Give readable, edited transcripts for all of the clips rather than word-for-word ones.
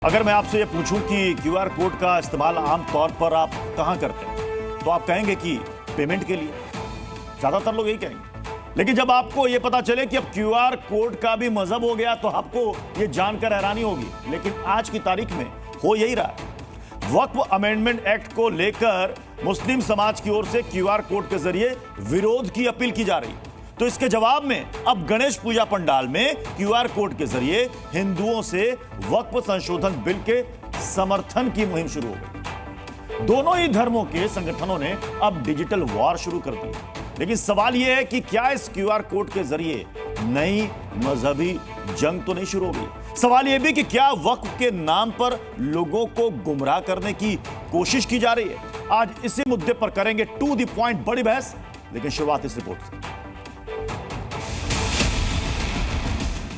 अगर मैं आपसे ये पूछूं कि क्यूआर कोड का इस्तेमाल आम तौर पर आप कहां करते हैं तो आप कहेंगे कि पेमेंट के लिए। ज्यादातर लोग यही कहेंगे। लेकिन जब आपको ये पता चले कि अब क्यूआर कोड का भी मजहब हो गया तो आपको ये जानकर हैरानी होगी। लेकिन आज की तारीख में हो यही रहा है। वक्फ अमेंडमेंट एक्ट को लेकर मुस्लिम समाज की ओर से क्यूआर कोड के जरिए विरोध की अपील की जा रही है। तो इसके जवाब में अब गणेश पूजा पंडाल में क्यूआर कोड के जरिए हिंदुओं से वक्फ संशोधन बिल के समर्थन की मुहिम शुरू हो गई। दोनों ही धर्मों के संगठनों ने अब डिजिटल वॉर शुरू कर दी। लेकिन सवाल यह है कि क्या इस क्यूआर कोड के जरिए नई मजहबी जंग तो नहीं शुरू हो गई। सवाल यह भी कि क्या वक्फ के नाम पर लोगों को गुमराह करने की कोशिश की जा रही है। आज इसी मुद्दे पर करेंगे टू द पॉइंट बड़ी बहस। लेकिन शुरुआत इस रिपोर्ट से।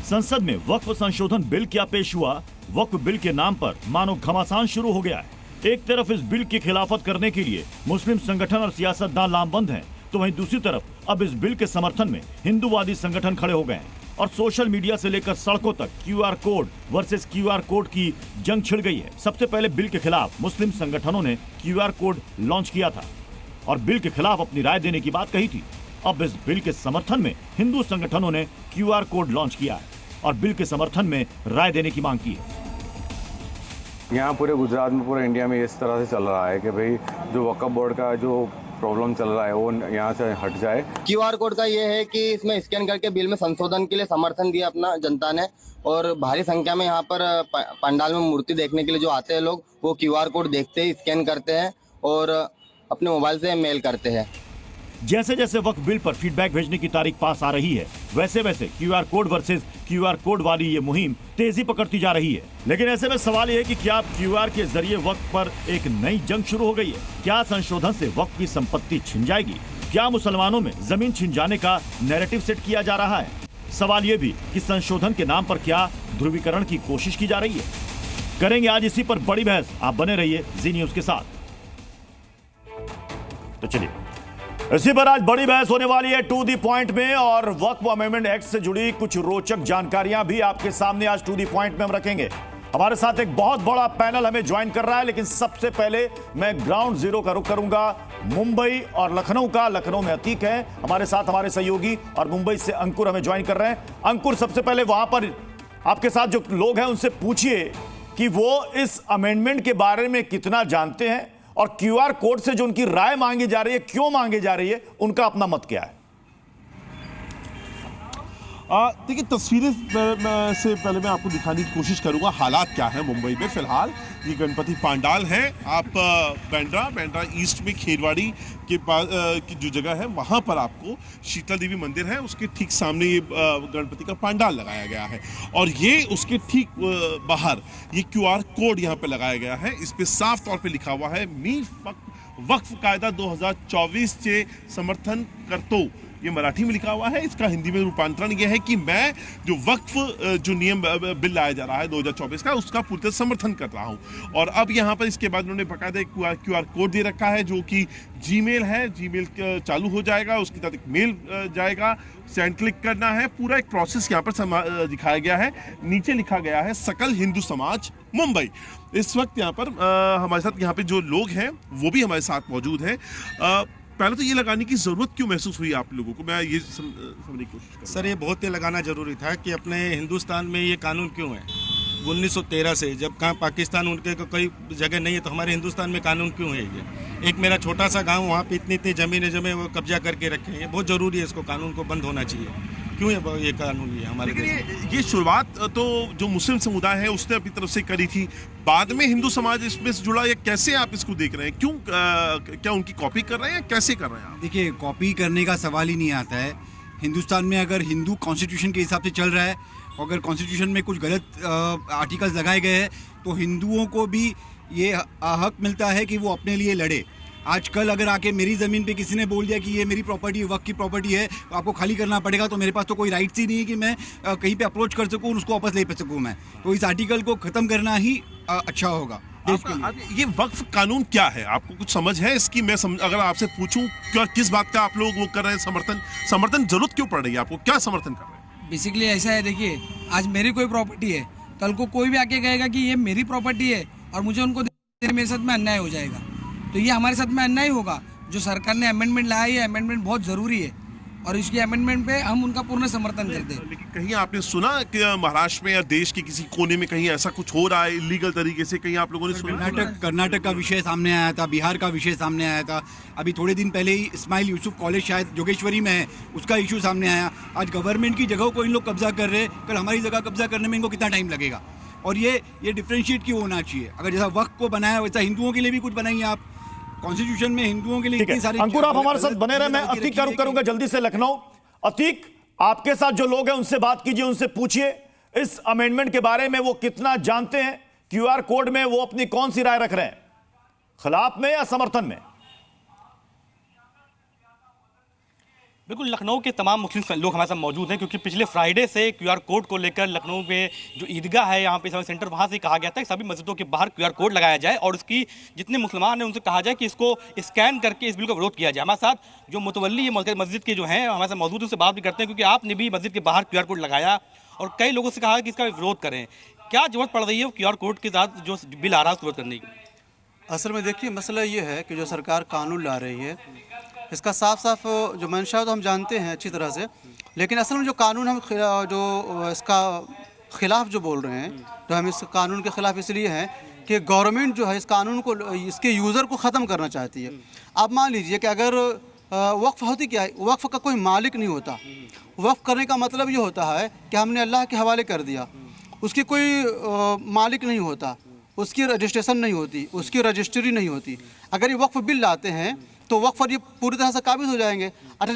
संसद में वक्फ संशोधन बिल क्या पेश हुआ। वक्फ बिल के नाम पर मानो घमासान शुरू हो गया है। एक तरफ इस बिल की खिलाफत करने के लिए मुस्लिम संगठन और सियासतदान लामबंद हैं, तो वहीं दूसरी तरफ अब इस बिल के समर्थन में हिंदूवादी संगठन खड़े हो गए हैं और सोशल मीडिया से लेकर सड़कों तक QR code versus QR code की जंग छिड़ गई है। सबसे पहले बिल के खिलाफ मुस्लिम संगठनों ने क्यूआर कोड लॉन्च किया था और बिल के खिलाफ अपनी राय देने की बात कही थी। अब इस बिल के समर्थन में हिंदू संगठनों ने क्यूआर कोड लॉन्च किया है और बिल के समर्थन में राय देने की मांग की है। यहाँ पूरे गुजरात में, पूरे इंडिया में इस तरह से चल रहा है कि भाई जो वक्फ बोर्ड का जो प्रॉब्लम चल रहा है वो यहाँ से हट जाए। क्यूआर कोड का ये है कि इसमें स्कैन करके बिल में संशोधन के लिए समर्थन दिया अपना जनता ने, और भारी संख्या में यहाँ पर पंडाल में मूर्ति देखने के लिए जो आते हैं लोग, वो क्यूआर कोड देखते हैं, स्कैन करते हैं और अपने मोबाइल से मेल करते हैं। जैसे जैसे वक्फ बिल पर फीडबैक भेजने की तारीख पास आ रही है, वैसे वैसे QR code versus QR code वाली ये मुहिम तेजी पकड़ती जा रही है। लेकिन ऐसे में सवाल ये है कि क्या क्यूआर के जरिए वक्फ पर एक नई जंग शुरू हो गई है। क्या संशोधन से वक्फ की संपत्ति छिन जाएगी। क्या मुसलमानों में जमीन छिन जाने का नैरेटिव सेट किया जा रहा है। सवाल ये भी कि संशोधन के नाम पर क्या ध्रुवीकरण की कोशिश की जा रही है। करेंगे आज इसी पर बड़ी बहस। आप बने रहिए जी न्यूज के साथ। तो चलिए, इसी पर आज बड़ी बहस होने वाली है टू दी पॉइंट में, और वक्फ अमेंडमेंट एक्ट से जुड़ी कुछ रोचक जानकारियां भी आपके सामने आज टू दी पॉइंट में हम रखेंगे। हमारे साथ एक बहुत बड़ा पैनल हमें ज्वाइन कर रहा है, लेकिन सबसे पहले मैं ग्राउंड जीरो का रुख करूंगा मुंबई और लखनऊ का। लखनऊ में अतीक है हमारे साथ, हमारे सहयोगी, और मुंबई से अंकुर हमें ज्वाइन कर रहे हैं। अंकुर, सबसे पहले वहां पर आपके साथ जो लोग हैं उनसे पूछिए कि वो इस अमेंडमेंट के बारे में कितना जानते हैं और क्यूआर कोड से जो उनकी राय मांगी जा रही है, क्यों मांगी जा रही है, उनका अपना मत क्या है। देखिए, तस्वीरें से पहले मैं आपको दिखाने की कोशिश करूंगा हालात क्या है मुंबई में। फिलहाल ये गणपति पंडाल है। आप बैंड्रा ईस्ट में खेरवाड़ी के पास की जो जगह है वहां पर आपको शीतला देवी मंदिर है, उसके ठीक सामने ये गणपति का पंडाल लगाया गया है और ये उसके ठीक बाहर ये क्यूआर कोड यहाँ पे लगाया गया है। इस पे साफ तौर पे लिखा हुआ है मीर वक्फ कायदा 2024 से समर्थन करतो। ये मराठी में लिखा हुआ है, इसका हिंदी में रूपांतरण ये है कि मैं जो वक्फ जो नियम बिल लाया जा रहा है 2024 का, उसका पूरी तरह समर्थन कर रहा हूं। और अब यहाँ पर इसके बाद उन्होंने बकायदा क्यूआर कोड दे रखा है जो कि जीमेल है। जीमेल चालू हो जाएगा, उसके साथ एक मेल जाएगा, सेंड क्लिक करना है। पूरा एक प्रोसेस यहाँ पर दिखाया गया है। नीचे लिखा गया है सकल हिंदू समाज मुंबई। इस वक्त यहाँ पर हमारे साथ यहाँ पे जो लोग हैं वो भी हमारे साथ मौजूद हैं। पहले तो ये लगाने की जरूरत क्यों महसूस हुई आप लोगों को, मैं ये समझने की कोशिश करूं। सर, ये बहुत ही लगाना जरूरी था कि अपने हिंदुस्तान में ये कानून क्यों है 1913 से, जब कहाँ पाकिस्तान उनके कोई जगह नहीं है तो हमारे हिंदुस्तान में कानून क्यों है। ये एक मेरा छोटा सा गांव, वहाँ पे इतनी जमीनें जमे वो कब्जा करके रखे हैं। बहुत जरूरी है, इसको कानून को बंद होना चाहिए। क्यों है ये कानून है हमारे देश में। ये शुरुआत तो जो मुस्लिम समुदाय है उसने अपनी तरफ से करी थी, बाद में हिंदू समाज इसमें से जुड़ा। या कैसे आप इसको देख रहे हैं, क्यों क्या उनकी कॉपी कर रहे हैं या कैसे कर रहे हैं आप? देखिए, कॉपी करने का सवाल ही नहीं आता है। हिंदुस्तान में अगर हिंदू कॉन्स्टिट्यूशन के हिसाब से चल रहा है, अगर कॉन्स्टिट्यूशन में कुछ गलत आर्टिकल्स लगाए गए हैं तो हिंदुओं को भी ये हक मिलता है कि वो अपने लिए लड़े। आजकल अगर आके मेरी ज़मीन पे किसी ने बोल दिया कि ये मेरी प्रॉपर्टी, वक्त की प्रॉपर्टी है, तो आपको खाली करना पड़ेगा, तो मेरे पास तो कोई राइट्स ही नहीं है कि मैं कहीं पे अप्रोच कर सकूँ और उसको वापस ले सकूँ। मैं तो इस आर्टिकल को ख़त्म करना ही अच्छा होगा देश के लिए। ये वक्फ कानून क्या है, आपको कुछ समझ है इसकी? मैं अगर आपसे पूछूं क्या किस बात का आप लोग वो कर रहे हैं, समर्थन जरूरत क्यों पड़ रही है आपको, क्या समर्थन कर रहे हैं? बेसिकली ऐसा है, देखिए आज मेरी कोई प्रॉपर्टी है, कल को कोई भी आके कहेगा कि ये मेरी प्रॉपर्टी है और मुझे उनको मेरे साथ में अन्याय हो जाएगा, तो ये हमारे साथ में अन्याय होगा। जो सरकार ने अमेंडमेंट लाया है, ये अमेंडमेंट बहुत ज़रूरी है और इसकी अमेंडमेंट पे हम उनका पूर्ण समर्थन करते हैं। लेकिन कहीं आपने सुना कि महाराष्ट्र में या देश के किसी कोने में कहीं ऐसा कुछ हो रहा है इलीगल तरीके से, कहीं आप लोगों ने सुना? कर्नाटक का विषय सामने आया था, बिहार का विषय सामने आया था, अभी थोड़े दिन पहले ही इस्माइल यूसुफ कॉलेज शायद जोगेश्वरी में है, उसका इशू सामने आया। आज गवर्नमेंट की जगह को इन लोग कब्जा कर रहे हैं, कल हमारी जगह कब्जा करने में इनको कितना टाइम लगेगा? और ये डिफरेंशिएट क्यों होना चाहिए? अगर जैसा वक्त को बनाया वैसा हिंदुओं के लिए भी कुछ बनाइए आप। कॉन्स्टिट्यूशन में हिंदुओं के लिए इतनी सारी। अंकुर, आप हमारे साथ बने रहे। मैं अतीक का रुख करूंगा जल्दी से लखनऊ। अतीक, आपके साथ जो लोग हैं उनसे बात कीजिए, उनसे पूछिए इस अमेंडमेंट के बारे में वो कितना जानते हैं, क्यूआर कोड में वो अपनी कौन सी राय रख रहे हैं, खिलाफ में या समर्थन में? बिल्कुल, लखनऊ के तमाम मुस्लिम लोग हमारे साथ मौजूद हैं क्योंकि पिछले फ्राइडे से क्यूआर कोड को लेकर लखनऊ में जो ईदगाह है, यहाँ पे इस्लामिक सेंटर, वहाँ से कहा गया था कि सभी मस्जिदों के बाहर क्यूआर कोड लगाया जाए और उसकी जितने मुसलमान हैं उनसे कहा जाए कि इसको स्कैन करके इस बिल का विरोध किया जाए। हमारे साथ जो मुतवल्ली मस्जिद के जो हैं हमारे साथ मौजूद, उनसे बात भी करते हैं क्योंकि आपने भी मस्जिद के बाहर क्यूआर कोड लगाया और कई लोगों से कहा कि इसका विरोध करें। क्या जरूरत पड़ रही है क्यूआर कोड के साथ जो बिल आ रहा है उसको विरोध करने की? असल में देखिए, मसला ये है कि जो सरकार कानून ला रही है इसका साफ साफ जो मंशा तो हम जानते हैं अच्छी तरह से, लेकिन असल में जो कानून हम जो इसका खिलाफ जो बोल रहे हैं, तो हम इस कानून के खिलाफ इसलिए हैं कि गवर्नमेंट जो है इस कानून को, इसके यूज़र को ख़त्म करना चाहती है। आप मान लीजिए कि अगर वक्फ़ होती क्या है, वक्फ़ का कोई मालिक नहीं होता। वक्फ़ करने का मतलब ये होता है कि हमने अल्लाह के हवाले कर दिया, उसकी कोई मालिक नहीं होता, उसकी रजिस्ट्रेशन नहीं होती, उसकी रजिस्ट्री नहीं होती। अगर ये वक्फ़ बिल लाते हैं तो वक्फ पर ये पूरी तरह से काबिज हो जाएंगे। अच्छा,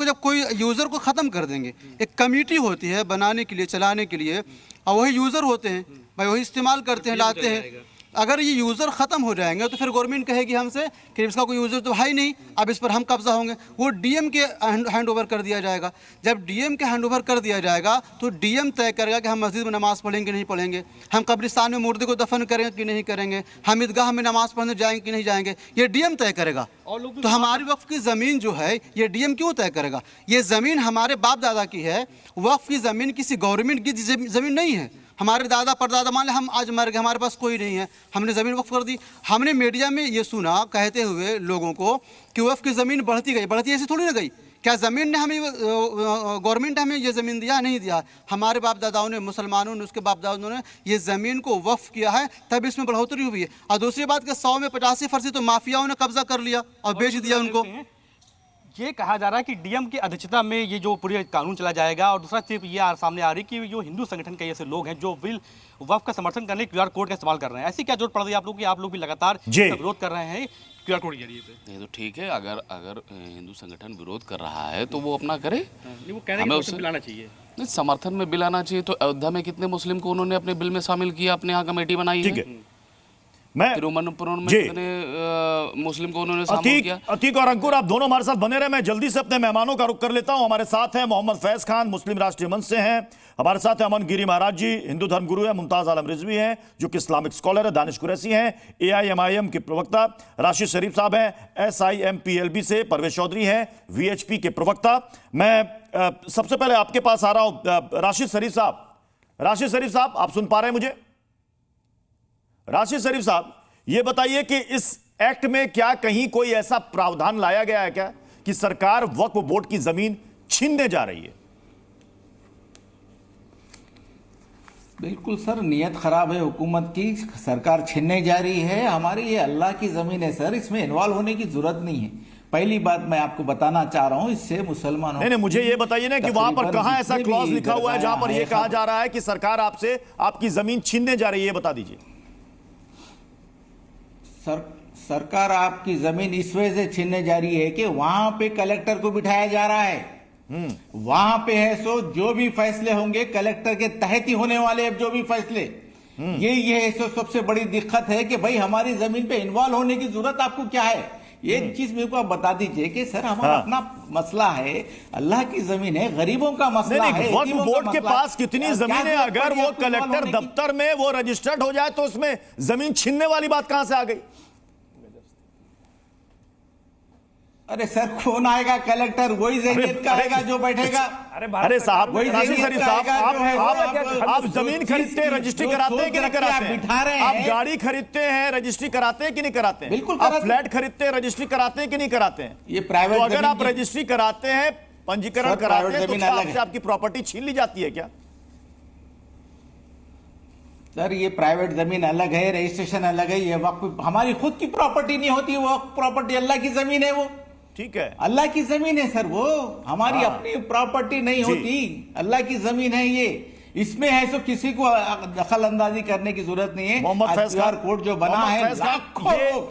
जब कोई यूज़र को ख़त्म कर देंगे, एक कमेटी होती है बनाने के लिए, चलाने के लिए, और वही यूज़र होते हैं, भाई वही इस्तेमाल करते हैं, लाते हैं। अगर ये यूज़र ख़त्म हो जाएंगे तो फिर गवर्नमेंट कहेगी हमसे कि इसका कोई यूज़र तो है ही नहीं, अब इस पर हम कब्जा होंगे। वो डीएम के हैंड ओवर कर दिया जाएगा। जब डीएम के हैंड ओवर कर दिया जाएगा तो डीएम तय करेगा कि हम मस्जिद में नमाज़ पढ़ेंगे नहीं पढ़ेंगे, हम कब्रिस्तान में मुर्दे को दफन करेंगे कि नहीं करेंगे, हम ईदगाह में नमाज़ पढ़ने जाएंगे कि नहीं जाएंगे, ये डीएम तय करेगा। तो हमारी वक्फ की ज़मीन जो है ये डीएम क्यों तय करेगा? ये ज़मीन हमारे बाप दादा की है। वक्फ की ज़मीन किसी गवर्नमेंट की ज़मीन नहीं है। हमारे दादा परदादा, मान लें हम आज मर गए, हमारे पास कोई नहीं है, हमने ज़मीन वक्फ कर दी। हमने मीडिया में ये सुना कहते हुए लोगों को कि वक्फ की ज़मीन बढ़ती गई, बढ़ती ऐसी थोड़ी ना गई। क्या ज़मीन ने हमें, गवर्नमेंट ने हमें ये ज़मीन दिया? नहीं दिया। हमारे बाप दादाओं ने, मुसलमानों ने, उसके बाप दादाओं ने ये ज़मीन को वक्फ किया है, तब इसमें बढ़ोतरी हुई है। और दूसरी बात कि 100 में 85% तो माफियाओं ने कब्जा कर लिया और बेच दिया उनको। ये कहा जा रहा है कि डीएम की अध्यक्षता में ये जो पूरे कानून चला जाएगा। और दूसरा चीज ये सामने आ रही कि जो हिंदू संगठन के ऐसे लोग हैं जो बिल वक्फ का समर्थन करने क्यूआर कोड का इस्तेमाल कर रहे हैं, ऐसी क्या जरूरत पड़ रही है आप लोग की? आप लोग भी लगातार विरोध कर रहे हैं क्यूआर कोड के जरिए से। ये तो ठीक है, अगर हिंदू संगठन विरोध कर रहा है तो वो अपना करे। वो कह रहे हैं कि बिल आना चाहिए, नहीं समर्थन में बिल आना चाहिए। तो अयोध्या में कितने मुस्लिम को उन्होंने अपने बिल में शामिल किया, अपने यहाँ कमेटी बनाई है। तिरुवनंतपुरम में कितने मुस्लिम को उन्होंने शामिल किया। अतीक और अंकुर, आप दोनों हमारे साथ बने रहे। मैं जल्दी से अपने मेहमानों का रुख कर लेता हूं। हमारे साथ हैं मोहम्मद फैज खान, मुस्लिम राष्ट्रीय मंच से हैं। हमारे साथ हैं अमन गिरी महाराज जी, हिंदू धर्म गुरु है। मुमताज आलम रिजवी हैं जो कि इस्लामिक स्कॉलर है। दानिश कुरैशी हैं, AIMIM के प्रवक्ता। राशिद शरीफ साहब हैं SIMPLB से। परवेश चौधरी हैं VHP के प्रवक्ता। मैं सबसे पहले आपके पास आ रहा हूं, राशिद शरीफ साहब। राशिद शरीफ साहब, आप सुन पा रहे हैं मुझे? राशिद शरीफ साहब, यह बताइए कि इस एक्ट में क्या कहीं कोई ऐसा प्रावधान लाया गया है क्या कि सरकार वक्फ बोर्ड की जमीन छीनने जा रही है? बिल्कुल सर, नियत खराब है हुकूमत की, सरकार छीनने जा रही है। हमारी ये अल्लाह की जमीन है सर, इसमें इन्वॉल्व होने की जरूरत नहीं है। पहली बात मैं आपको बताना चाह रहा हूं, इससे मुसलमानों नहीं, मुझे ये बताइए ना कि वहां पर कहां ऐसा क्लॉज लिखा हुआ है जहां पर यह कहा जा रहा है कि सरकार आपसे आपकी जमीन छीनने जा रही है, बता दीजिए। सरकार आपकी जमीन इस वजह से छीनने जा रही है कि वहां पे कलेक्टर को बिठाया जा रहा है। वहां पे है सो जो भी फैसले होंगे कलेक्टर के तहत ही होने वाले हैं। जो भी फैसले, ये सबसे बड़ी दिक्कत है कि भाई हमारी जमीन पे इन्वॉल्व होने की जरूरत आपको क्या है? ये चीज मेरे को आप बता दीजिए कि सर हमारा अपना मसला है, अल्लाह की जमीन है, गरीबों का मसला है। वक्फ बोर्ड के पास कितनी जमीन है? अगर वो कलेक्टर दफ्तर में वो रजिस्टर्ड हो जाए तो उसमें जमीन छीनने वाली बात कहां से आ गई? अरे सर कौन आएगा कलेक्टर? वही ज़हनियत का आएगा जो बैठेगा। अरे साहब, आप जमीन खरीदते हैं, रजिस्ट्री कराते हैं कि नहीं कराते हैं? आप गाड़ी खरीदते हैं, रजिस्ट्री कराते हैं कि नहीं कराते हैं? बिल्कुल। आप फ्लैट खरीदते हैं, रजिस्ट्री कराते हैं कि नहीं कराते हैं? ये प्राइवेट, तो अगर आप रजिस्ट्री कराते हैं, पंजीकरण कराते हैं, तो आपसे आपकी प्रॉपर्टी छीन ली जाती है क्या? सर ये प्राइवेट जमीन अलग है, रजिस्ट्रेशन अलग है, ये वक्फ हमारी खुद की प्रॉपर्टी नहीं होती, वो प्रॉपर्टी अल्लाह की जमीन है, वो ठीक है, अल्लाह की जमीन है सर, वो हमारी अपनी प्रॉपर्टी नहीं होती, अल्लाह की जमीन है ये। इसमें है सो किसी को दखल अंदाजी करने की जरूरत नहीं है। मोहम्मद फैज क्यूआर कोड जो बना है, लाखों लोग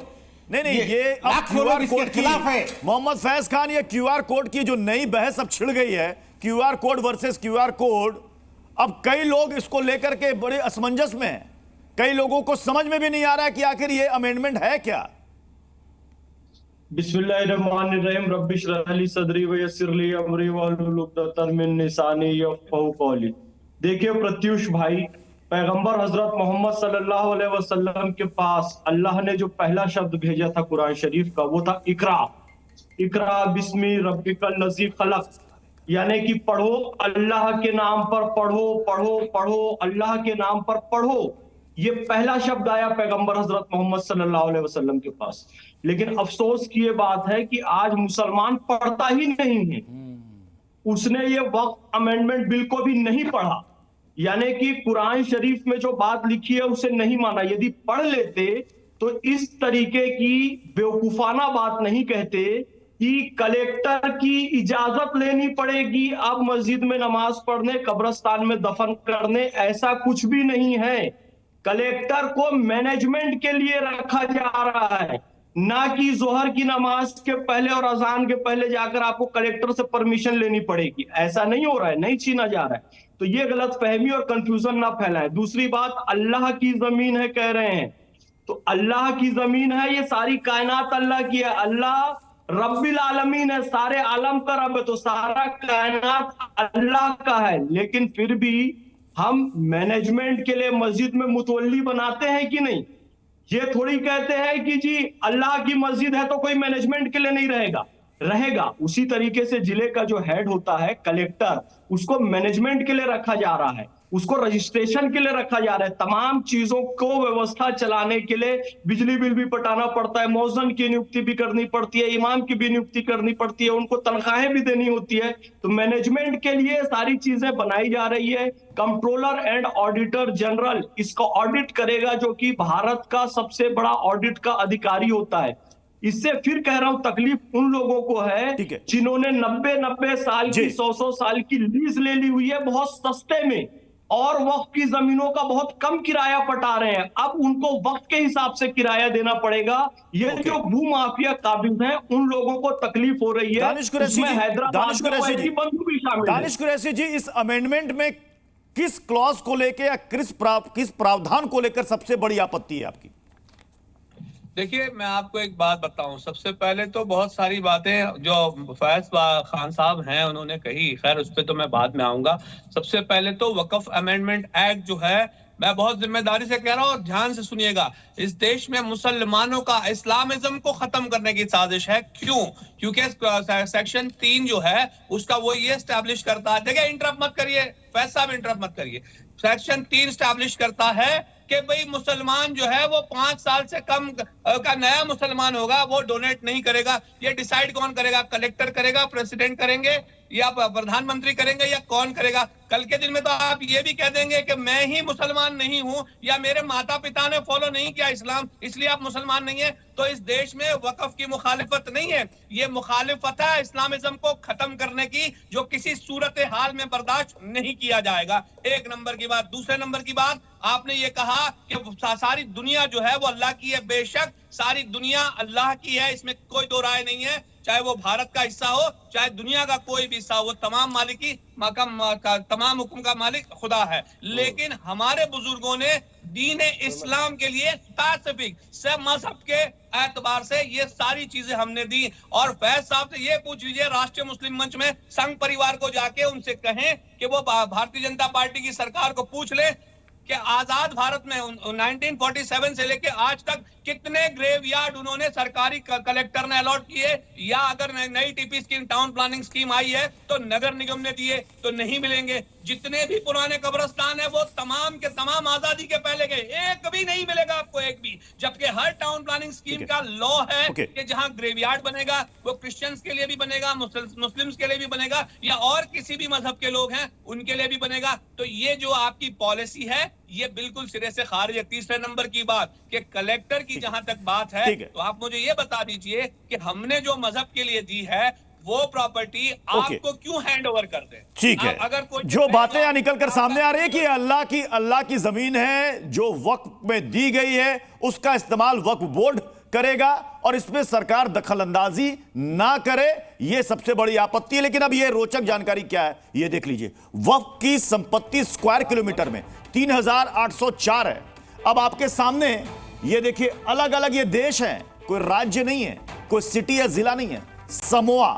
नहीं ये अब क्यूआर कोड के खिलाफ है। मोहम्मद फैज खान, ये क्यूआर कोड की जो नई बहस अब छिड़ गई है, QR code versus QR code, अब कई लोग इसको लेकर के बड़े असमंजस में हैं। कई लोगों को समझ में भी नहीं आ रहा है कि आखिर ये अमेंडमेंट है क्या। बिस्मिल्लाहिर्रहमानिर्रहीम, रब्बिश रह ली सदरी व यस्सिर ली अमरी वहलुल उक़दतम मिन लिसानी यफ़क़हू क़ौली। देखिए प्रत्युष भाई, पैगंबर हजरत मोहम्मद सल्लल्लाहु अलैहि वसल्लम के पास अल्लाह ने जो पहला शब्द भेजा था कुरान शरीफ का, वो था इकरा। इकरा बिस्मी रब्बिकल लज़ी खलक़, यानी कि पढ़ो, अल्लाह के नाम पर पढ़ो, पढ़ो पढ़ो, अल्लाह के नाम पर पढ़ो। ये पहला शब्द आया पैगंबर हजरत मोहम्मद सल्लल्लाहु अलैहि वसल्लम के पास। लेकिन अफसोस की ये बात है कि आज मुसलमान पढ़ता ही नहीं है। उसने ये वक्फ अमेंडमेंट बिल को भी नहीं पढ़ा, यानी कि कुरान शरीफ में जो बात लिखी है उसे नहीं माना। यदि पढ़ लेते तो इस तरीके की बेवकूफाना बात नहीं कहते कि कलेक्टर की इजाजत लेनी पड़ेगी अब मस्जिद में नमाज पढ़ने, कब्रिस्तान में दफन करने, ऐसा कुछ भी नहीं है। कलेक्टर को मैनेजमेंट के लिए रखा जा रहा है, ना कि जोहर की नमाज के पहले और अजान के पहले जाकर आपको कलेक्टर से परमिशन लेनी पड़ेगी। ऐसा नहीं हो रहा है, नहीं छीना जा रहा है। तो ये गलत फहमी और कंफ्यूजन ना फैलाए। दूसरी बात, अल्लाह की जमीन है कह रहे हैं, तो अल्लाह की जमीन है, ये सारी कायनात अल्लाह की है। अल्लाह रब्बिल आलमीन है, सारे आलम का रब है, तो सारा कायनात अल्लाह का है। लेकिन फिर भी हम मैनेजमेंट के लिए मस्जिद में मुतवल्ली बनाते हैं कि नहीं? ये थोड़ी कहते हैं कि जी अल्लाह की मस्जिद है तो कोई मैनेजमेंट के लिए नहीं रहेगा। उसी तरीके से जिले का जो हेड होता है कलेक्टर, उसको मैनेजमेंट के लिए रखा जा रहा है, उसको रजिस्ट्रेशन के लिए रखा जा रहा है। तमाम चीजों को व्यवस्था चलाने के लिए बिजली बिल भी पटाना पड़ता है, मौजन की नियुक्ति भी करनी पड़ती है, इमाम की भी नियुक्ति करनी पड़ती है, उनको तनख्वाहें भी देनी होती है। तो मैनेजमेंट के लिए सारी चीजें बनाई जा रही है। कंट्रोलर एंड ऑडिटर जनरल इसका ऑडिट करेगा, जो कि भारत का सबसे बड़ा ऑडिट का अधिकारी होता है। इससे फिर कह रहा हूं, तकलीफ उन लोगों को है जिन्होंने 90 साल की 100 साल की लीज ले ली हुई है बहुत सस्ते में, और वक्त की जमीनों का बहुत कम किराया पटा रहे हैं। अब उनको वक्त के हिसाब से किराया देना पड़ेगा। ये जो भू माफिया काबिज हैं, उन लोगों को तकलीफ हो रही है। दानिश कुरैशी जी, इस अमेंडमेंट में किस क्लॉज को लेकर या किस प्रावधान को लेकर सबसे बड़ी आपत्ति है आपकी? देखिए, मैं आपको एक बात बताऊं। सबसे पहले तो बहुत सारी बातें जो फैज खान साहब हैं उन्होंने कही, खैर उस पर तो मैं बाद में आऊंगा। सबसे पहले तो वक्फ अमेंडमेंट एक्ट जो है, मैं बहुत जिम्मेदारी से कह रहा हूं और ध्यान से सुनिएगा, इस देश में मुसलमानों का इस्लामिज्म को खत्म करने की साजिश है। क्यों? क्योंकि सेक्शन 3 जो है उसका वो ये एस्टैब्लिश करता है, देखिए इंटरप्ट मत करिए फैज साहब, इंटरप्ट मत करिए। सेक्शन 3 एस्टैब्लिश करता है कि भाई मुसलमान जो है वो 5 साल से कम का नया मुसलमान होगा, वो डोनेट नहीं करेगा। ये डिसाइड कौन करेगा? कलेक्टर करेगा, प्रेसिडेंट करेंगे, या प्रधानमंत्री करेंगे, या कौन करेगा? कल के दिन में तो आप ये भी कह देंगे कि मैं ही मुसलमान नहीं हूं, या मेरे माता पिता ने फॉलो नहीं किया इस्लाम इसलिए आप मुसलमान नहीं है। तो इस देश में वक्फ की मुखालिफत नहीं है, ये मुखालिफत है इस्लामिज्म को खत्म करने की, जो किसी सूरत हाल में बर्दाश्त नहीं किया जाएगा। एक नंबर की बात। दूसरे नंबर की बात, आपने ये कहा कि सारी दुनिया जो है वो अल्लाह की है। बेशक सारी दुनिया अल्लाह की है, इसमें कोई दो राय नहीं है। चाहे वो भारत का हिस्सा हो, चाहे दुनिया का कोई भी हिस्सा हो, वो तमाम मालिकी तमाम हुक्म का मालिक खुदा है। लेकिन हमारे बुजुर्गों ने दीन इस्लाम के लिए स्पेसिफिक से मजहब के एतबार से ये सारी चीजें हमने दी। और फैज साहब से ये पूछ लीजिए, राष्ट्रीय मुस्लिम मंच में संघ परिवार को जाके उनसे कहें कि वो भारतीय जनता पार्टी की सरकार को पूछ ले कि आजाद भारत में 1947 से लेके आज तक कितने ग्रेवयार्ड उन्होंने सरकारी कलेक्टर ने अलॉट किए, या अगर नई TP scheme town planning scheme आई है तो नगर निगम ने दिए तो नहीं मिलेंगे। जितने भी पुराने कब्रिस्तान है वो तमाम के तमाम आजादी के पहले के, एक भी नहीं मिलेगा आपको, एक भी। जबकि हर टाउन प्लानिंग स्कीम का लॉ है कि जहां ग्रेवयार्ड बनेगा वो क्रिश्चियंस के लिए भी बनेगा, मुस्लिम्स के लिए भी बनेगा, या और किसी भी मजहब के लोग हैं उनके लिए भी बनेगा। तो ये जो आपकी पॉलिसी है ये बिल्कुल सिरे से खारिज है। तीसरे नंबर की बात कि कलेक्टर की जहां तक बात है तो आप मुझे ये बता दीजिए कि हमने जो मजहब के लिए दी है वो प्रॉपर्टी आपको क्यों हैंड ओवर कर दे? ठीक है, अगर कोई जो बातें यहां निकल कर सामने आ रही है कि अल्लाह की जमीन है जो वक्फ में दी गई है, उसका इस्तेमाल वक्फ बोर्ड करेगा और इसमें सरकार दखल अंदाजी ना करे, यह सबसे बड़ी आपत्ति है। लेकिन अब यह रोचक जानकारी क्या है यह देख लीजिए। वक्फ की संपत्ति स्क्वायर किलोमीटर में 3804 है। अब आपके सामने ये देखिए, अलग अलग ये देश हैं, कोई राज्य नहीं है, कोई सिटी या जिला नहीं है। समोआ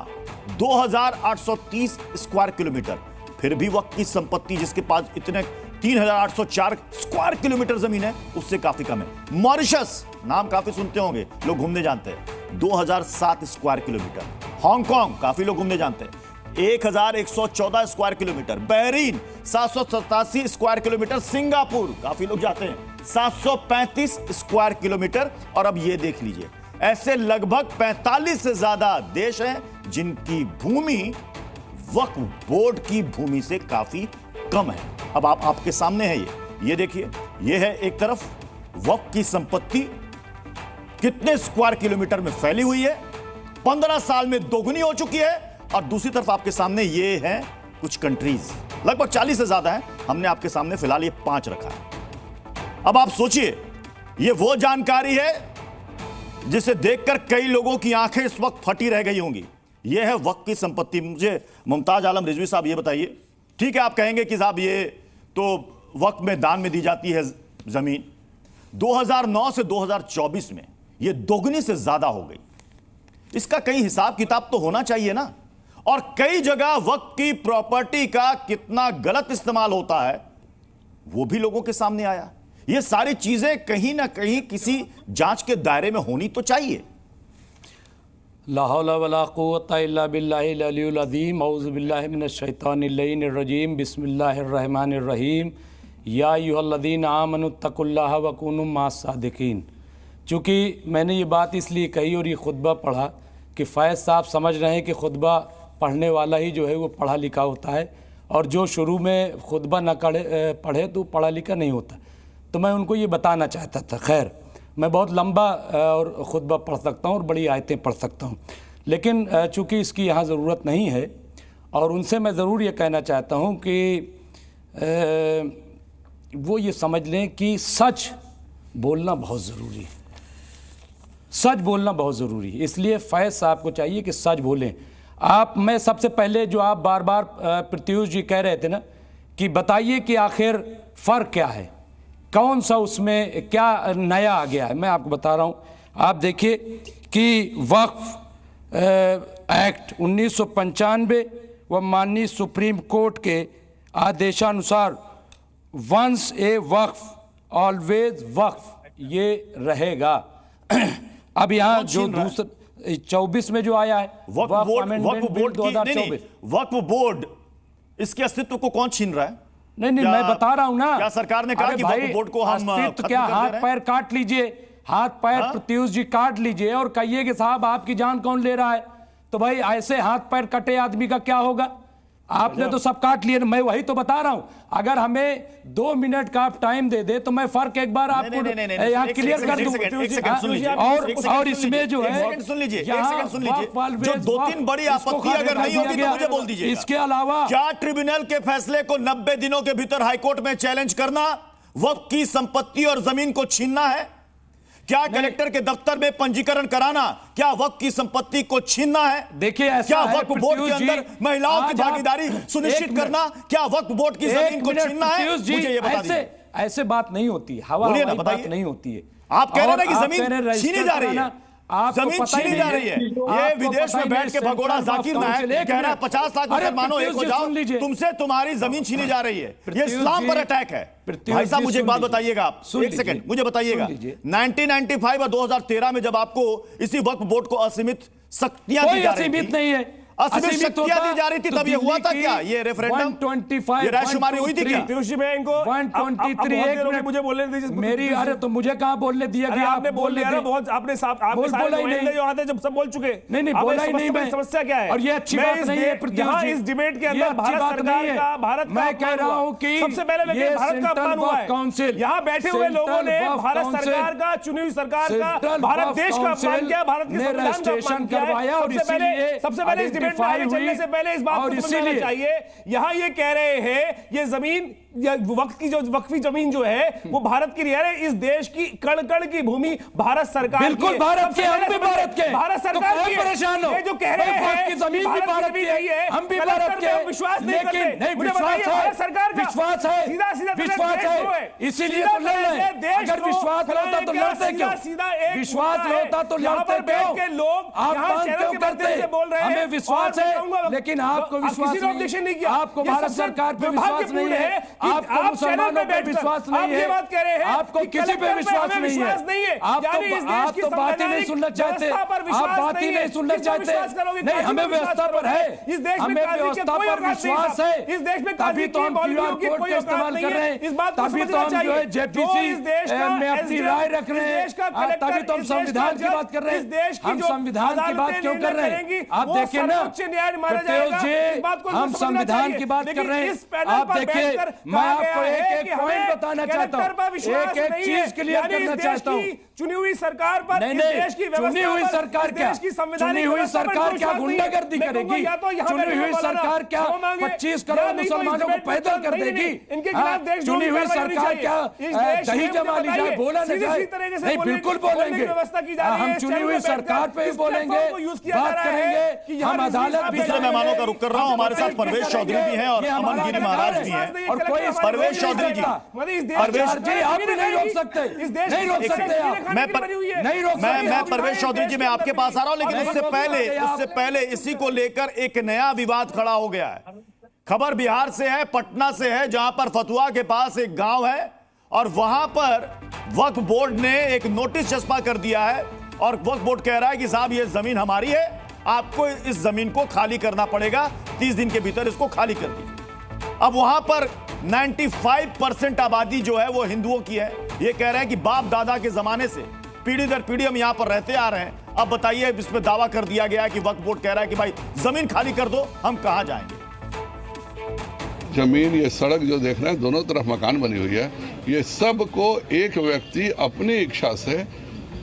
2830 स्क्वायर किलोमीटर, फिर भी वक्फ की संपत्ति जिसके पास इतने 3804 स्क्वायर किलोमीटर जमीन है उससे काफी कम है। मॉरिशस, नाम काफी सुनते होंगे, लोग घूमने जानते हैं, 2007 स्क्वायर किलोमीटर। हांगकांग काफी लोग घूमने जानते हैं, 1114 square kilometre. Bahrain 787 square kilometre. Singapore काफी लोग जाते हैं, 735 स्क्वायर किलोमीटर। और अब यह देख लीजिए, ऐसे लगभग 45 से ज्यादा देश हैं जिनकी भूमि वक्फ बोर्ड की भूमि से काफी कम है। अब आपके सामने है ये देखिए, ये है एक तरफ वक्फ की संपत्ति कितने स्क्वायर किलोमीटर में फैली हुई है, 15 साल में दोगुनी हो चुकी है। और दूसरी तरफ आपके सामने ये हैं कुछ कंट्रीज, लगभग 40 से ज्यादा है। हमने आपके सामने फिलहाल ये 5 रखा है। अब आप सोचिए, ये वो जानकारी है जिसे देखकर कई लोगों की आंखें इस वक्त फटी रह गई होंगी। यह है वक्फ की संपत्ति। मुझे मुमताज आलम रिजवी साहब ये बताइए, ठीक है आप कहेंगे कि साहब ये तो वक्फ में दान में दी जाती है जमीन, 2009 से 2024 में ये दोगुनी से ज्यादा हो गई। इसका कहीं हिसाब किताब तो होना चाहिए ना। और कई जगह वक्फ की प्रॉपर्टी का कितना गलत इस्तेमाल होता है वो भी लोगों के सामने आया। ये सारी चीजें कहीं ना कहीं किसी जांच के दायरे में होनी तो चाहिए। ला हौला वला कुव्वता इल्ला बिल्लाहिल अलियुल अज़ीम। औज़ु बिल्लाहि मिनश शैतानिर रजीम। बिस्मिल्लाहिर रहमानिर रहीम। या अय्युहल्लज़ीना आमनुत्तकुल्लाह व कूनू मास सादिकीन। चूँकि मैंने ये बात इसलिए कही और ये खुतबा पढ़ा कि फ़ैज़ साहब समझ रहे हैं कि खुतबा पढ़ने वाला ही जो है वो पढ़ा लिखा होता है, और जो शुरू में खुतबा न पढ़े तो पढ़ा लिखा नहीं होता। तो मैं उनको ये बताना चाहता था। खैर, मैं बहुत लंबा और खुतबा पढ़ सकता हूँ और बड़ी आयतें पढ़ सकता हूँ, लेकिन चूँकि इसकी यहाँ ज़रूरत नहीं है, और उनसे मैं ज़रूर ये कहना चाहता हूँ कि वो ये समझ लें कि सच बोलना बहुत ज़रूरी है। सच बोलना बहुत ज़रूरी है, इसलिए फैज़ साहब को चाहिए कि सच बोलें। मैं सबसे पहले जो आप बार बार प्रत्युष जी कह रहे थे ना कि बताइए कि आखिर फ़र्क क्या है, कौन सा उसमें क्या नया आ गया है, मैं आपको बता रहा हूँ। आप देखिए कि वक्फ एक्ट 1995 व माननीय सुप्रीम कोर्ट के आदेशानुसार वंस ए वक्फ ऑलवेज वक्फ ये रहेगा। अब यहाँ जो दूसरा 24 में जो आया है वक्फ बोर्ड, इसके अस्तित्व को कौन छीन रहा है? नहीं, मैं बता रहा हूं ना। क्या सरकार ने कहा कि वक्फ बोर्ड को हम अस्तित्व क्या, हाथ पैर काट लीजिए, हाथ पैर प्रत्युष जी काट लीजिए और कहिए कि साहब आपकी जान कौन ले रहा है। तो भाई ऐसे हाथ पैर कटे आदमी का क्या होगा? आपने तो सब काट लिए। मैं वही तो बता रहा हूं। अगर हमें 2 मिनट का आप टाइम दे दे तो मैं फर्क एक बार आपको यहाँ क्लियर कर दूं। और इसमें जो है, सुन लीजिए, जो 2-3 बड़ी आपत्ति अगर नहीं होगी तो मुझे बोल दीजिए। इसके अलावा क्या ट्रिब्यूनल के फैसले को 90 दिनों के भीतर हाईकोर्ट में चैलेंज करना वक्फ की संपत्ति और जमीन को छीनना है? क्या कलेक्टर के दफ्तर में पंजीकरण कराना क्या वक्फ की संपत्ति को छीनना है? देखिए, क्या वक्फ बोर्ड के अंदर महिलाओं की भागीदारी सुनिश्चित करना क्या वक्फ बोर्ड की जमीन को छीनना है? मुझे ये बता दीजिए। ऐसे बात नहीं होती, हवा बात नहीं होती है। आप कह रहे हैं कि जमीन छीनी जा रही है। आपको जमीन पता ही छीनी नहीं जा रही है। आपको ये पता विदेश ही में नहीं, बैठ के भगोड़ा सेंट्रल जाकिर काउंसिल, नायक एक कह रहा है मिनट। 50 लाख अरे रुपए मानो एक हो प्रत्युष जी, जाओ, सुन लीजिए। तुमसे तुम्हारी जमीन छीनी जा रही है। ये प्रत्युष इस्लाम पर जी, अटैक है। प्रत्युष भाई साहब जी, मुझे एक सुन बात लीजिए। बताइएगा आप, सुन एक सेकंड लीजिए। मुझे बताइएगा, सुन लीजिए। 1995 और 2013 में जब आपको इसी वक्फ बोर्ड को असीमित शक्तियां दी कोई जा रही असीमित थी, नहीं है। असीमित शक्तियां दी जा रही थी, तब ये हुआ था क्या? ये रेफरेंडम, 125, ये रायशुमारी हुई थी क्या? पीयूष जी, मैं इनको 123 एक मिनट मुझे बोलने दीजिए मेरी। अरे तो मुझे कहां बोलने दिया अरे गया? आपने बोल लिया ना बहुत, आपने बोला ही नहीं, जो आते जब सब बोल चुके। नहीं बोला ही नहीं मैं। समस्या क्या है? और ये अच्छी बात नहीं है यहाँ इस डिबेट के अंदर भारत सरकार का, भारत का मैं कह रहा हूं कि सबसे पहले ये भारत का अपमान हुआ है। काउंसिल, यहाँ बैठे हुए लोगों ने भारत सरकार का, चुनी हुई सरकार का, भारत देश का अपमान किया, भारत के संविधान का अपमान किया है। सबसे पहले इस डिबेट में आगे चलने से पहले इस बात को समझना चाहिए। यहाँ ये कह रहे हैं ये जमीन वक्त की जो वक्फी जमीन जो है वो भारत की नहीं है, इस देश की कण कण की भूमि भारत सरकार बिल्कुल भारत के, हम भी भारत के, भारत सरकार तो की परेशान हो। ये जो कह रहे हैं की जमीन भी भारत की है, हम भी भारत के, विश्वास नहीं करते। नहीं विश्वास है, भारत सरकार का विश्वास है, सीधा सीधा विश्वास है, इसीलिए तो लड़ रहे हैं। अगर विश्वास होता तो लड़ते क्यों? विश्वास होता तो लड़ते क्यों? लोग आप बात क्यों करते? हमें विश्वास है, लेकिन आपको विश्वास नहीं, आपको भारत सरकार पे विश्वास नहीं है, आपको मुसलमानों पे विश्वास नहीं है, आपको किसी पे विश्वास नहीं है, आप तो बात ही नहीं सुनना चाहते, आप बात ही नहीं सुनना चाहते। नहीं, हमें व्यवस्था पर है, हमें व्यवस्था पर विश्वास है, तभी तो हम क्यूआर कोड का इस्तेमाल कर रहे हैं, तभी तो हम जो है जेपीसी में अपनी राय रख रहे हैं, तभी तो हम संविधान की बात कर रहे हैं। हम संविधान की बात क्यों कर रहे हैं? आप देखिए ना प्रत्युष जी, हम संविधान की बात कर रहे हैं। आप देखिए, मैं आपको एक पॉइंट बताना चाहता हूं, एक चीज क्लियर करना चाहता हूं। चुनी हुई सरकार पर, नहीं चुनी हुई सरकार क्या, चुनी हुई सरकार क्या गुंडागर्दी करेगी? चुनी हुई सरकार क्या 25 करोड़ मुसलमानों को पैदल कर देगी? चुनी हुई सरकार क्या दही जमा ली जाए, बोला न जाए? नहीं, बिल्कुल बोलेंगे। हम चुनी हुई सरकार पे ही बोलेंगे, बात करेंगे। हम अदालत भी, दूसरे मेहमानों का रुख कर रहा हूं, हमारे साथ परवेश चौधरी भी हैं और अमन गिरी महाराज भी हैं। और कोई परवेश चौधरी जी, परवेश जी आप भी नहीं रोक सकते, नहीं रोक सकते आप, नहीं रोक सकते। मैं परवेश चौधरी जी, मैं आपके पास आ रहा हूं, लेकिन उससे पहले इसी को लेकर एक नया विवाद खड़ा हो गया है। खबर बिहार से है, पटना से है, जहां पर फतुहा के पास एक गांव है और वहां पर वक्फ बोर्ड ने एक नोटिस चस्पा कर दिया है और वक्फ बोर्ड कह रहा है कि साहब ये जमीन हमारी है, आपको इस जमीन को खाली करना पड़ेगा, 30 दिन के भीतर इसको खाली कर दीजिए। अब वहां पर 95% आबादी जो है वो हिंदुओं की है। ये कह रहे हैं कि बाप दादा के जमाने से पीढ़ी दर पीढ़ी हम यहां पर रहते आ रहे हैं। अब बताइए, इस पे दावा कर दिया गया है कि वक्फ बोर्ड कह रहा है कि भाई जमीन खाली कर दो, हम कहां जाएंगे? जमीन, ये सड़क जो देख रहे हैं, दोनों तरफ मकान बनी हुई है, ये सब को एक व्यक्ति अपनी इच्छा से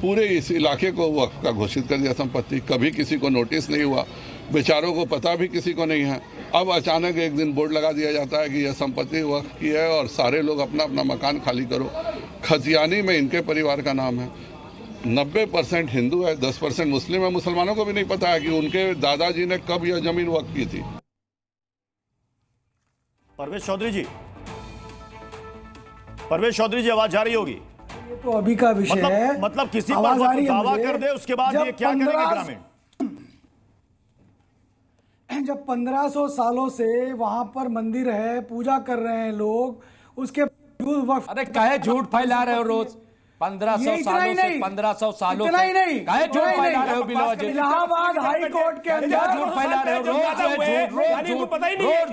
पूरे इस इलाके को वक्फ का घोषित कर दिया संपत्ति। कभी किसी को नोटिस नहीं हुआ, बेचारों को पता भी किसी को नहीं है। अब अचानक एक दिन बोर्ड लगा दिया जाता है कि यह संपत्ति वक्फ की है और सारे लोग अपना अपना मकान खाली करो। खतियानी में इनके परिवार का नाम है, 90% हिंदू है, 10% मुस्लिम है। मुसलमानों को भी नहीं पता है कि उनके दादाजी ने कब यह जमीन वक्फ की थी। परवेश चौधरी जी, परवेश चौधरी जी, आवाज जा रही होगी? ये तो अभी का विषय है। मतलब किसी पर दावा कर दे, उसके बाद ये क्या करेंगे ग्रामीण? जब 1500 सालों से वहां पर मंदिर है, पूजा कर रहे हैं लोग, उसके वक्फ, अरे काहे झूठ फैला रहे हो रोज? 1500 सालों से 1500 सालों से काहे झूठ फैला रहे हो? बिलवा जी, इलाहाबाद हाई कोर्ट के अंदर झूठ फैला रहे हो रोज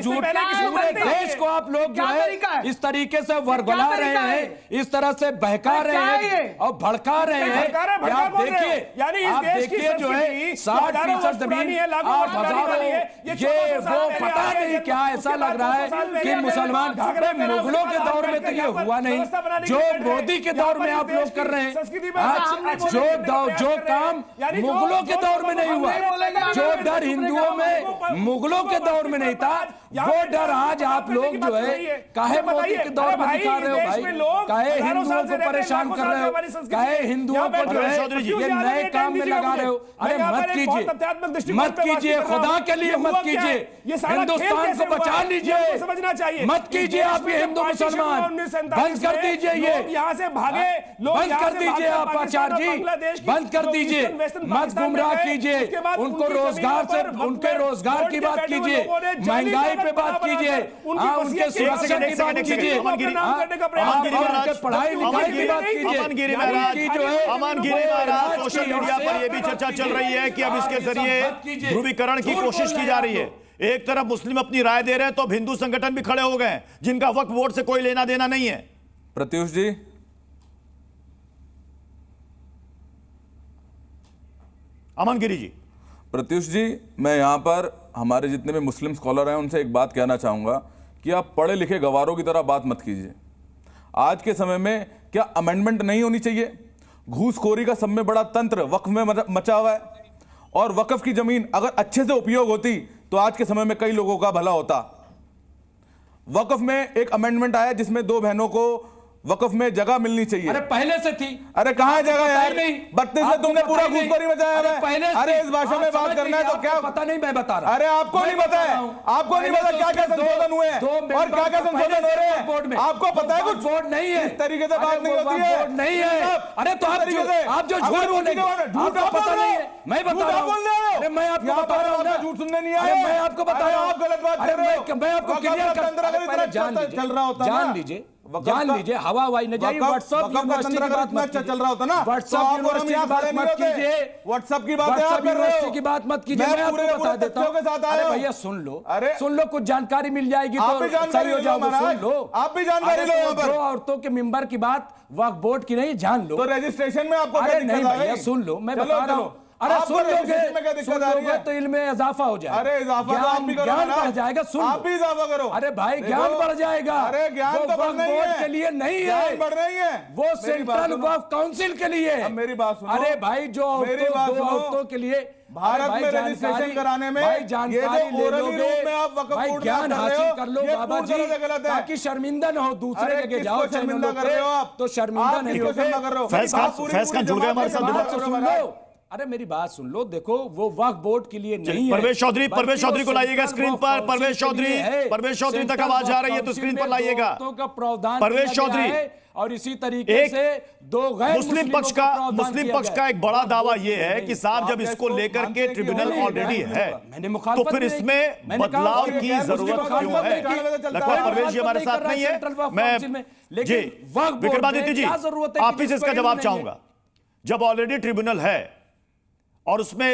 झूठ। पूरे देश को आप लोग जो है इस तरीके से वर्गला रहे हैं, इस तरह से बहका रहे हैं और भड़का रहे हैं। आप देखिए जो है 60% जमीन 8,000, ये वो पता नहीं क्या ऐसा लग रहा है कि मुसलमान, मुगलों के दौर में तो ये हुआ नहीं, जो मोदी के दौर में आप लोग कर रहे हैं, जो काम मुगलों के दौर में नहीं हुआ, जो डर हिंदुओं में मुगलों के दौर में नहीं था, वो डर आज आप लोग जो है काहे मोदी के दौर में दिखा रहे हो भाई? काहे हिंदुओं को परेशान कर रहे हो? काहे हिंदुओं को जो है ये नए काम में लगा रहे हो? अरे मत कीजिए, मत कीजिए, खुदा के लिए मत कीजिए, हिंदुस्तान को बचा लीजिए, समझना चाहिए। मत कीजिए आप ये हिंदू मुसलमान, बंद कर दीजिए। ये यहाँ से भागे बंद कर दीजिए आप आचार्य जी, बंद कर दीजिए, मत गुमराह कीजिए उनको। रोजगार से, उनके रोजगार की बात कीजिए, महंगाई पे बात कीजिए, उनके सुरक्षा की बात कीजिए, पढ़ाई लिखाई की बात कीजिए। अमन गिरी महाराज, सोशल मीडिया पर यह भी चर्चा चल रही है कि अब इसके जरिए ध्रुवीकरण की कोशिश की जा रही है। एक तरफ मुस्लिम अपनी राय दे रहे हैं तो अब हिंदू संगठन भी खड़े हो गए जिनका वक्फ बोर्ड से कोई लेना देना नहीं है। प्रत्युष जी, अमन गिरी जी। प्रत्युष जी, मैं यहां पर हमारे जितने भी मुस्लिम स्कॉलर हैं उनसे एक बात कहना चाहूंगा कि आप पढ़े लिखे गवारों की तरह बात मत कीजिए। आज के समय में क्या अमेंडमेंट नहीं होनी चाहिए? घूसखोरी का सब में बड़ा तंत्र वक्फ में मचा हुआ है, और वक्फ की जमीन अगर अच्छे से उपयोग होती तो आज के समय में कई लोगों का भला होता। वक्फ में एक अमेंडमेंट आया जिसमें 2 बहनों को वक्फ में जगह मिलनी चाहिए। अरे पहले से थी। अरे कहां जगह यार? 32 से तुमने पूरा घूसखोरी मचाया है। पहले अरे इस भाषा में बात करना है तो क्या पता नहीं, मैं बता रहा हूं। अरे आपको नहीं पता है, आपको नहीं पता क्या क्या संशोधन हुए हैं और क्या क्या संशोधन हो रहे हैं, आपको पता है? कुछ बोर्ड नहीं है, इस तरीके से बात नहीं होती है, नहीं है। अरे तो आप जो झूठ बोलेंगे, आपको पता नहीं है, मैं बता रहा हूं। अरे मैं आपको बता रहा हूं, झूठ सुनने नहीं आए, मैं आपको बता रहा हूं, आप गलत बात कर रहे हो। मैं आपको क्लियर कर, जान लीजिए, हवा हवाई न जाइए। व्हाट्सएप यूनिवर्सिटी की बात मत चल रहा होता ना, व्हाट्सएप यूनिवर्सिटी की बात मत कीजिए, व्हाट्सएप की बात यूनिवर्सिटी की बात मत कीजिए। मैं आपको बता देता हूं। अरे भैया सुन लो, सुन लो, कुछ जानकारी मिल जाएगी तो सही हो जाओगे। सुन लो, आप भी जानकारी लो। यहाँ पर 2 औरतों के मेंबर की बात वक्फ बोर्ड की नहीं, जान लो। तो रजिस्ट्रेशन में आपको अरे नहीं भैया, सुन लो, मैं बता रहा हूँ। अरे सुन लोगे तो इल्म में इजाफा हो जाएगा। अरे इजाफा तो आप भी करो, ज्ञान बढ़ जाएगा। सुन, आप भी इजाफा करो। अरे भाई ज्ञान बढ़ जाएगा। अरे ज्ञान तो बढ़ नहीं है, के लिए नहीं है, बढ़ रही है, वो सेंट्रल वक्फ काउंसिल के लिए। अब मेरी बात सुनो। अरे भाई जो औरतों के लिए भारत में रजिस्ट्रेशन कराने में भाई जानकारी ले लोगे, भाई ज्ञान हासिल कर लो बाबा जी, ताकि शर्मिंदा न हो। दूसरे जगह जाओ, शर्मिंदा कर रहे हो आप, तो शर्मिंदा नहीं हो। फैज खान जुड़ गए हमारे साथ। सुन लो, अरे मेरी बात सुन लो, देखो वो वक्फ बोर्ड के लिए नहीं है। परवेश चौधरी को लाइएगा स्क्रीन पर। परवेश चौधरी तक आवाज आ रही है तो स्क्रीन पर लाइएगा। परवेश चौधरी। और इसी तरीके से 2 गैर मुस्लिम पक्ष का एक बड़ा दावा यह है कि साहब जब इसको लेकर के ट्रिब्यूनल ऑलरेडी है तो फिर इसमें बदलाव की जरूरत क्यों है? लगता है परवेश जी हमारे साथ नहीं है। मैं जी विक्रमादित्य जी आप ही से इसका जवाब चाहूंगा। जब ऑलरेडी ट्रिब्यूनल है और उसमें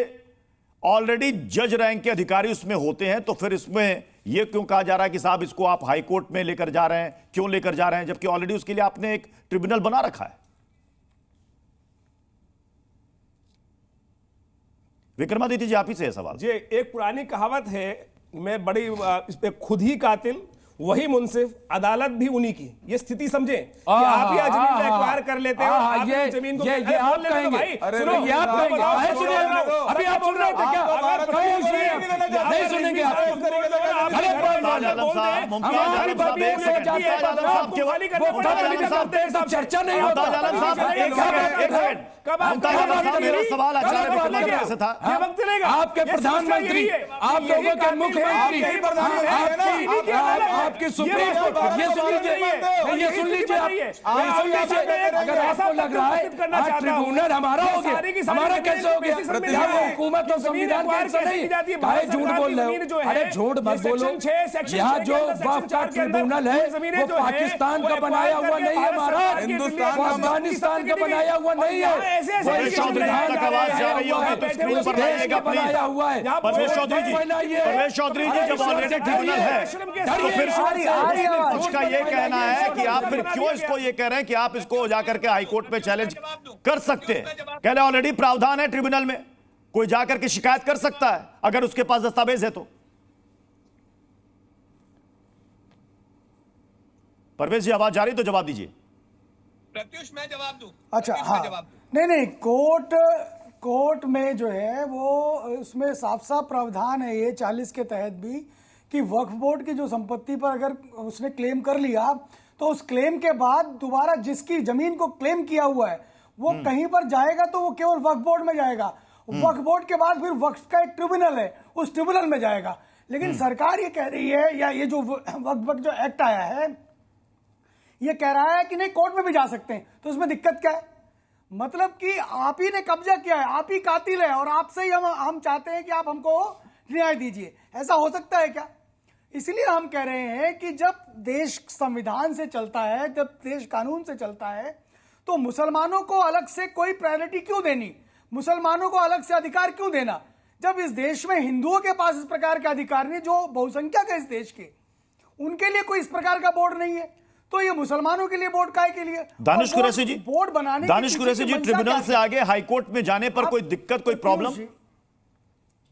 ऑलरेडी जज रैंक के अधिकारी उसमें होते हैं तो फिर इसमें यह क्यों कहा जा रहा है कि साहब इसको आप हाई कोर्ट में लेकर जा रहे हैं? क्यों लेकर जा रहे हैं जबकि ऑलरेडी उसके लिए आपने एक ट्रिब्यूनल बना रखा है? विक्रमादित्य जी आप ही से है सवाल। जी एक पुरानी कहावत है, मैं बड़ी इस पे खुद ही कातिल वही मुंसिफ, अदालत भी उन्हीं की। ये स्थिति समझे कि आप ही जमीन एक्वायर कर लेते हो, आप ही जमीन को ये आप कहेंगे। सुनो, ये आप कहेंगे। अभी आप सुन रहे थे क्या? नहीं सुनेंगे आप। चर्चा नहीं होता। मेरा सवाल आचार्य से था। आपके प्रधानमंत्री, आप लोगों के मुख्यमंत्री, आपकी सुप्रीम कोर्ट, ये सुन लीजिए अगर आपको लग रहा है ट्रिब्यूनल हमारा हो गया, हमारा कैसे हो गया? हुकूमत और संविधान कैसे नहीं? काहे झूठ बोल रहे हो? अरे झूठ मत बोलो। यहाँ जो वक्फ का ट्रिब्यूनल है वो पाकिस्तान का बनाया हुआ नहीं है, हमारा अफगानिस्तान का बनाया हुआ नहीं है, परवेश चौधरी तक आवाज जा रही होगी तो स्क्रीन पर लाइएगा बनाया हुआ है। परवेश चौधरी जी जब ऑलरेडी ट्रिब्यूनल है तो फिर पक्ष का ये कहना है कि आप फिर क्यों इसको ये कह रहे हैं कि आप इसको जाकर के हाईकोर्ट पे चैलेंज कर सकते हैं? कह रहे ऑलरेडी प्रावधान है ट्रिब्यूनल में, कोई जाकर के शिकायत कर सकता है अगर उसके पास दस्तावेज है तो। परवेश जी आवाज जा रही तो जवाब दीजिए। प्रत्युष मैं जवाब दूं। अच्छा हाँ, नहीं कोर्ट में जो है वो उसमें साफ साफ प्रावधान है ये 40 के तहत भी कि वक्फ बोर्ड की जो संपत्ति पर अगर उसने क्लेम कर लिया तो उस क्लेम के बाद दोबारा जिसकी जमीन को क्लेम किया हुआ है वो कहीं पर जाएगा तो वो केवल वक्फ बोर्ड में जाएगा। वक्फ बोर्ड के बाद फिर वक्फ का एक ट्रिब्यूनल है, उस ट्रिब्यूनल में जाएगा। लेकिन सरकार ये कह रही है, या ये जो वक्फ जो एक्ट आया है ये कह रहा है कि नहीं कोर्ट में भी जा सकते हैं, तो इसमें दिक्कत क्या है? मतलब कि आप ही ने कब्जा किया है, आप ही कातिल है और आपसे ही हम चाहते हैं कि आप हमको न्याय दीजिए। ऐसा हो सकता है क्या? इसलिए हम कह रहे हैं कि जब देश संविधान से चलता है, जब देश कानून से चलता है, तो मुसलमानों को अलग से कोई प्रायोरिटी क्यों देनी, मुसलमानों को अलग से अधिकार क्यों देना, जब इस देश में हिंदुओं के पास इस प्रकार के अधिकार नहीं, जो बहुसंख्यक है इस देश के, उनके लिए कोई इस प्रकार का बोर्ड नहीं है, तो ये मुसलमानों के लिए बोर्ड काय के लिए? दानिश कुरैशी जी, बोर्ड बनाने, दानिश कुरैशी जी, ट्रिब्यूनल से आगे हाईकोर्ट में जाने पर कोई दिक्कत, कोई प्रॉब्लम?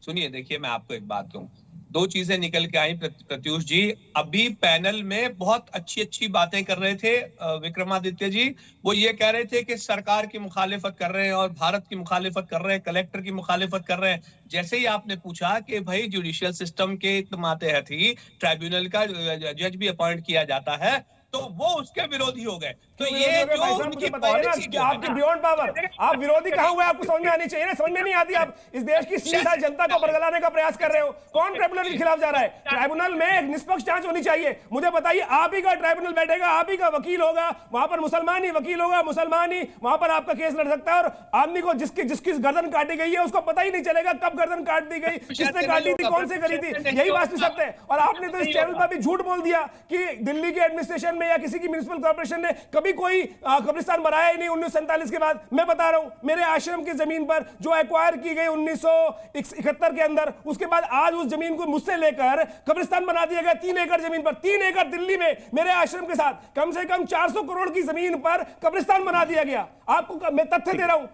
सुनिए, देखिए मैं आपको एक बात कहूं, दो चीजें निकल के आई प्रत्युष जी। अभी पैनल में बहुत अच्छी बातें कर रहे थे विक्रमादित्य जी। वो ये कह रहे थे कि सरकार की मुखालिफत कर रहे हैं और भारत की मुखालिफत कर रहे हैं, कलेक्टर की मुखालिफत कर रहे हैं। जैसे ही आपने पूछा कि भाई जुडिशियल सिस्टम के मातहत ही ट्राइब्यूनल का जज भी अपॉइंट किया जाता है, तो वो उसके विरोधी हो गए। तो ये जो उनकी पॉलिसी कि आपके बियॉन्ड पावर, आप विरोधी कहाँ हुए, आपको समझ में आनी चाहिए ना, समझ में नहीं आती। आप इस देश की सीधी सारी जनता को बरगलाने का प्रयास कर रहे हो। कौन ट्राइब्यूनल के खिलाफ जा रहा है? ट्राइब्यूनल में एक निष्पक्ष जांच होनी चाहिए। मुझे बताइए, आप ही का ट्राइब्यूनल बैठेगा, आप ही का वकील होगा, वहां पर मुसलमान ही वकील होगा, मुसलमान ही वहां पर आपका केस लड़ सकता है, और आदमी को जिसकी गर्दन काटी गई है उसको पता ही नहीं चलेगा कब गर्दन काट दी गई, किसने काटी थी, कौन से करी थी। यही वास्तविक सत्य है। और आपने तो इस चैनल पर भी झूठ बोल दिया कि दिल्ली के एडमिनिस्ट्रेशन में या किसी की म्युनिसिपल कॉर्पोरेशन ने कभी कोई कब्रिस्तान बनाया ही नहीं 1947 के बाद। मैं बता रहा हूं, मेरे आश्रम की जमीन पर जो एक्वायर की गई 1971 के अंदर, उसके बाद आज उस जमीन को मुझसे लेकर कब्रिस्तान बना दिया गया 3 एकड़ जमीन पर। 3 एकड़ दिल्ली में मेरे आश्रम के साथ कम से कम 400 करोड़ की जमीन पर कब्रिस्तान बना दिया गया। आपको मैं तथ्य दे रहा हूं।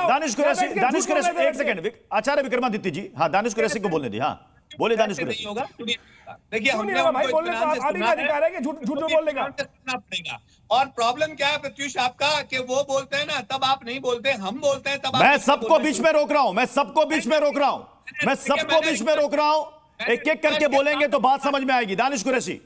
दानिश कुरैशी एक सेकंड, आचार्य विक्रमादित्य जी, हाँ दानिश कुरैशी को बोलने दी। हाँ बोले दानिश कुरैशी। देखिए हमने भाई बोलने का आप ही का अधिकार है कि झूठ बोलने का पड़ेगा। और प्रॉब्लम क्या है प्रत्युष आपका, कि वो बोलते हैं ना तब आप नहीं बोलते, हम बोलते हैं तब। मैं सबको बीच में रोक रहा हूं, मैं सबको बीच में रोक रहा हूं, मैं सबको बीच में रोक रहा हूं। एक एक करके बोलेंगे तो बात समझ में आएगी। दानिश कुरैशी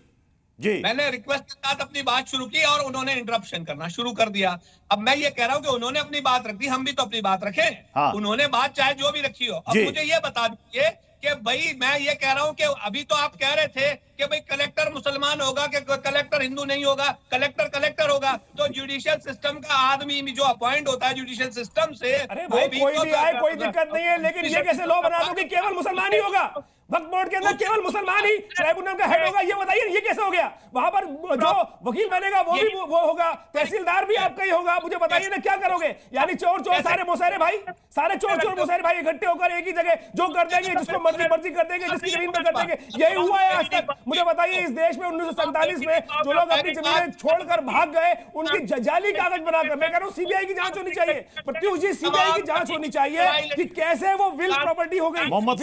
जी, मैंने रिक्वेस्ट के साथ अपनी बात शुरू की और उन्होंने इंटरप्शन करना शुरू कर दिया। अब मैं ये कह रहा हूं कि उन्होंने अपनी बात रख दी, हम भी तो अपनी बात रखें। हाँ। उन्होंने बात चाहे जो भी रखी हो। अब मुझे ये बता दीजिए कि भाई मैं ये कह रहा हूं कि अभी तो आप कह रहे थे कि भाई कलेक्टर मुसलमान होगा, कि कलेक्टर हिंदू नहीं होगा, कलेक्टर होगा। तो जुडिशियल सिस्टम का आदमी जो अपॉइंट होता है जुडिशियल सिस्टम से, अरे भाई कोई भी आए कोई दिक्कत नहीं है, लेकिन ये कैसे लॉ बना दो कि केवल मुसलमान ही होगा, वक्फ बोर्ड के अंदर केवल मुसलमान ही ट्राइब्यूनल का हेड होगा? ये बताइए ये कैसे हो गया? वहां पर जो वकील बनेगा वो भी वो होगा, तहसीलदार भी आपका ही होगा। मुझे बताइए ना क्या करोगे? यानी चोर सारे मोसेरे भाई, सारे चोर मोसेरे भाई इकट्ठे होकर एक ही जगह जो कर देंगे, जिसको मर्जी कर देंगे, जिसकी जमीन पर कर देंगे। यही हुआ है आज तक। मुझे बताइए इस देश में 1947 में जो लोग अपनी जमीनें छोड़कर भाग गए, उनकी जाली कागज बनाकर, मैं कह रहा हूं सीबीआई की जांच होनी चाहिए। प्रत्युष जी, सीबीआई की जांच होनी चाहिए कि कैसे वो विल प्रॉपर्टी हो गई। मोहम्मद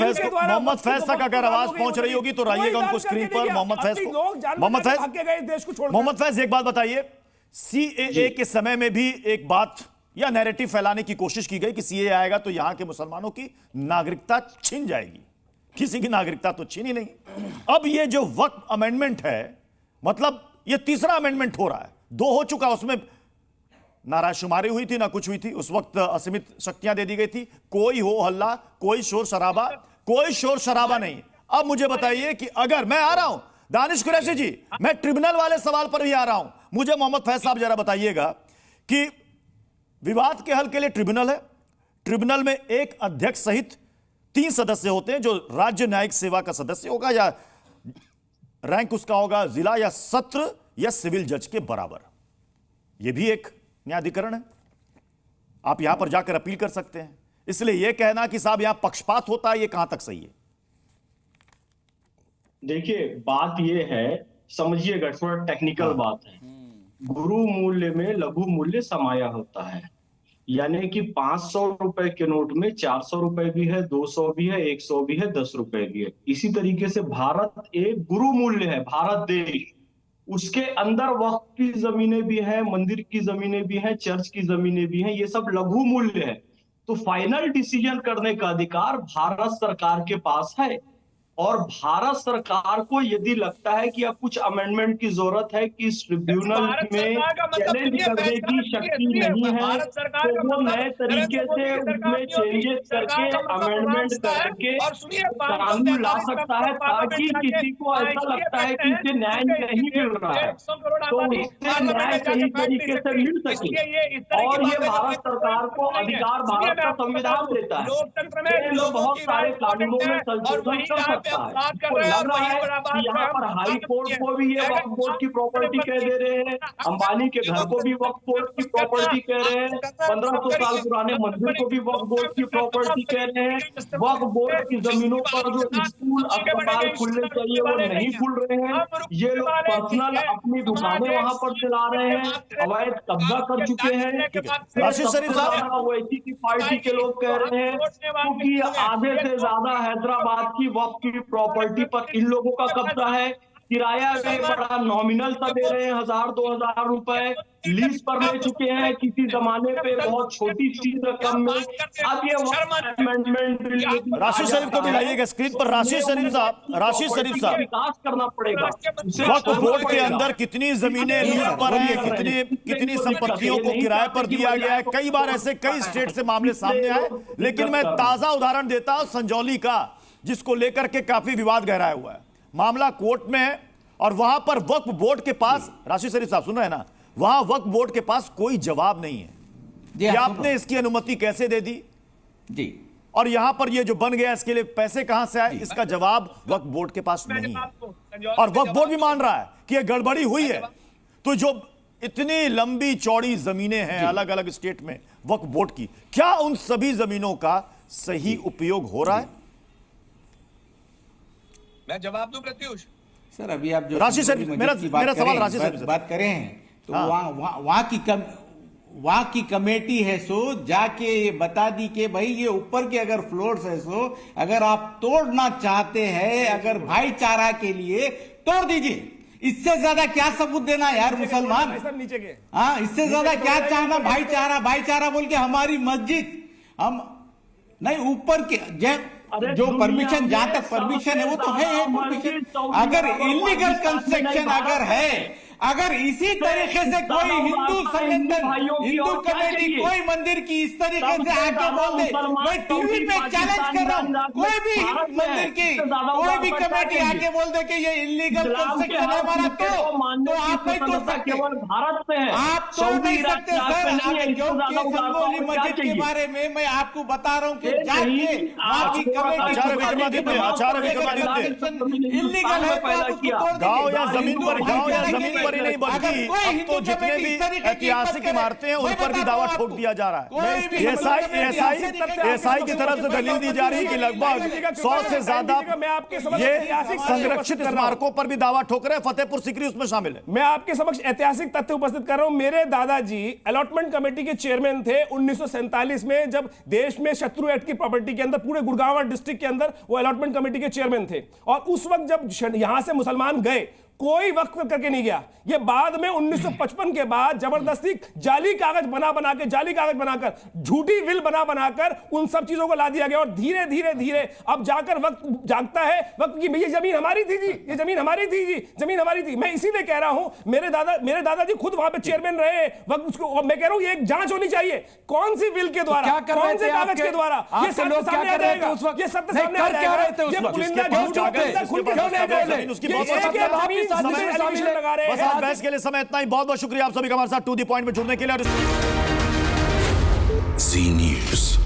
फैज तक अगर आवाज पहुंच रही होगी तो रहिएगा उनको स्क्रीन पर। मोहम्मद फैज एक बात बताइए, सीएए के समय में भी एक बात या नैरेटिव फैलाने की कोशिश की गई कि सीएए आएगा तो यहां के मुसलमानों की नागरिकता छीन जाएगी। किसी की नागरिकता तो छीनी नहीं। अब ये जो वक्फ अमेंडमेंट है, मतलब ये तीसरा अमेंडमेंट हो रहा है, 2 हो चुका, उसमें ना रायशुमारी हुई थी ना कुछ हुई थी। उस वक्त असीमित शक्तियां दे दी गई थी, कोई हो हल्ला, कोई शोर शराबा नहीं। अब मुझे बताइए कि अगर मैं आ रहा हूं, दानिश कुरैशी जी, मैं ट्रिब्यूनल वाले सवाल पर भी आ रहा हूं। मुझे मोहम्मद फैज साहब जरा बताइएगा कि विवाद के हल के लिए ट्रिब्यूनल है, ट्रिब्यूनल में एक अध्यक्ष सहित 3 सदस्य होते हैं, जो राज्य न्यायिक सेवा का सदस्य होगा या रैंक उसका होगा जिला या सत्र या सिविल जज के बराबर। यह भी एक न्यायाधिकरण है, आप यहां पर जाकर अपील कर सकते हैं। इसलिए यह कहना कि साहब यहां पक्षपात होता है, यह कहां तक सही है? देखिए बात यह है, समझिएगा, थोड़ा टेक्निकल बात है। गुरु मूल्य में लघु मूल्य समाया होता है, यानी कि 500 रुपए के नोट में 400 रुपए भी है, 200 भी है, 100 भी है, 10 रुपए भी है। इसी तरीके से भारत एक गुरु मूल्य है, भारत देश, उसके अंदर वक्फ की जमीनें भी हैं, मंदिर की जमीनें भी हैं, चर्च की जमीनें भी हैं, ये सब लघु मूल्य है। तो फाइनल डिसीजन करने का अधिकार भारत सरकार के पास है। और भारत सरकार को यदि लगता है कि अब कुछ अमेंडमेंट की जरूरत है कि इस ट्रिब्यूनल में चैलेंज करने की शक्ति नहीं है, तो वो नए तरीके से उसमें चेंजेस करके अमेंडमेंट करके कानून ला सकता है, ताकि किसी को ऐसा लगता है कि इसे न्याय नहीं मिल रहा है तो उससे न्याय सही तरीके से मिल सके। और ये भारत सरकार को अधिकार भारत का संविधान देता है, ये लोग बहुत सारे कानूनों में संशोधन कर सकता है। तो लग रहा है कि यहाँ पर हाई कोर्ट को भी ये वक्फ बोर्ड की प्रॉपर्टी कह दे रहे हैं, अंबानी के घर को भी वक्फ बोर्ड की प्रॉपर्टी कह रहे हैं, 1500 साल पुराने मंदिर को भी वक्फ बोर्ड की प्रॉपर्टी कह रहे हैं, वक्फ बोर्ड की जमीनों पर जो स्कूल अस्पताल खुलने चाहिए वो नहीं खुल रहे हैं, ये लोग पर्सनल अपनी दुकानें वहां पर चला रहे हैं, अवैध कब्जा कर चुके हैं। ओवैसी की पार्टी के लोग कह रहे हैं क्योंकि आधे से ज्यादा हैदराबाद की वक्फ की प्रॉपर्टी पर इन लोगों का कब्जा है, किराया भी बड़ा नॉमिनल सा दे रहे हैं, 1000-2000 रुपए लीज पर ले चुके हैं, किसी जमाने पे बहुत छोटी सी रकम में। अब ये अमेंडमेंट राशिद शरीफ को दिखाइएगा स्क्रीन पर। राशिद शरीफ साहब विकास करना पड़ेगा। वक्फ बोर्ड के अंदर कितनी जमीनें लीज पर हैं, कितनी संपत्तियों को किराए पर दिया गया है, कई बार ऐसे कई स्टेट से मामले सामने आए, लेकिन मैं ताजा उदाहरण देता हूं संजौली का, जिसको लेकर के काफी विवाद गहराया हुआ है। मामला कोर्ट में है और वहां पर वक्फ बोर्ड के पास, राशिद शरीफ साहब सुन रहे हैं ना, वहां वक्फ बोर्ड के पास कोई जवाब नहीं है कि आपने इसकी अनुमति कैसे दे दी जी, और यहां पर ये जो बन गया इसके लिए पैसे कहां से आए, इसका जवाब वक्फ बोर्ड के पास नहीं है। और वक्फ बोर्ड भी मान रहा है कि ये गड़बड़ी हुई है। तो जो इतनी लंबी चौड़ी जमीनें हैं अलग अलग स्टेट में वक्फ बोर्ड की, क्या उन सभी जमीनों का सही उपयोग हो रहा है? मैं जवाब दूं प्रत्युष सर? अभी आप जो राशिद शरीफ, मेरा सवाल राशिद शरीफ से बात करें तो वहां की कमेटी है सो जाके ये बता दी कि भाई ये ऊपर के अगर फ्लोर्स है सो अगर आप तोड़ना चाहते हैं, अगर भाईचारा के लिए तोड़ दीजिए। इससे ज्यादा क्या सबूत देना यार मुसलमान? नीचे के हाँ, इससे ज्यादा क्या चाहना? भाईचारा बोल के हमारी मस्जिद हम नहीं ऊपर के जो परमिशन, जहां तक परमिशन है वो तो है परमिशन। अगर इलीगल कंस्ट्रक्शन अगर है, अगर इसी तरीके से कोई हिंदू संगठन, हिंदू कमेटी कोई मंदिर की इस तरीके से आके बोल दे, मैं टीवी पे चैलेंज कर रहा हूँ, कोई भी मंदिर की कोई भी कमेटी आके बोल दे कि ये इलीगल कंस्ट्रक्शन है हमारा, तो आप नहीं तोड़ सकते, भारत में है, आप तोड़ नहीं सकते सर। संगोली मस्जिद के बारे में मैं आपको बता रहा हूँ कि जाके आपकी कमेटी इलीगल है, गाँव या जमीन पर ही नहीं बल्कि अब तो जितने भी ऐतिहासिक इमारतें हैं उन पर भी दावा ठोक दिया जा रहा है। एसआई की तरफ से दलील दी जा रही है कि लगभग 100 से ज्यादा ये संरक्षित स्मारकों पर भी दावा ठोक रहे हैं, फतेहपुर सीकरी उसमें शामिल है। मैं आपके समक्ष ऐतिहासिक तथ्य उपस्थित कर रहा हूं। मेरे दादाजी अलॉटमेंट कमेटी के चेयरमैन थे 1947 में, जब देश में शत्रु एक्ट की प्रॉपर्टी के अंदर पूरे गुड़गांव डिस्ट्रिक्ट के अंदर वो अलॉटमेंट कमेटी के चेयरमैन थे। और उस वक्त जब यहां से मुसलमान गए कोई वक्त करके नहीं गया। ये बाद में 1955 के बाद जबरदस्ती जाली कागज बनाकर झूठी विल बनाकर उन सब चीजों को ला दिया गया और धीरे धीरे अब जाकर वक्त जागता है वक्त की ये जमीन हमारी थी जी, ये जमीन हमारी थी जी, जमीन हमारी थी। मैं इसीलिए कह रहा हूं मेरे दादाजी खुद वहां पे चेयरमैन रहे वक्त उसको, और मैं कह रहा हूं ये एक जांच होनी चाहिए कौन सी विल के द्वारा, कौन से कागज के द्वारा, ये सत्य सामने आ जाएगा, ये सत्य सामने आ जाएगा। ये पुलिंदा बस आज बहस के लिए समय इतना ही। बहुत बहुत शुक्रिया आप सभी का हमारे साथ टू द पॉइंट में जुड़ने के लिए। ज़ी न्यूज़।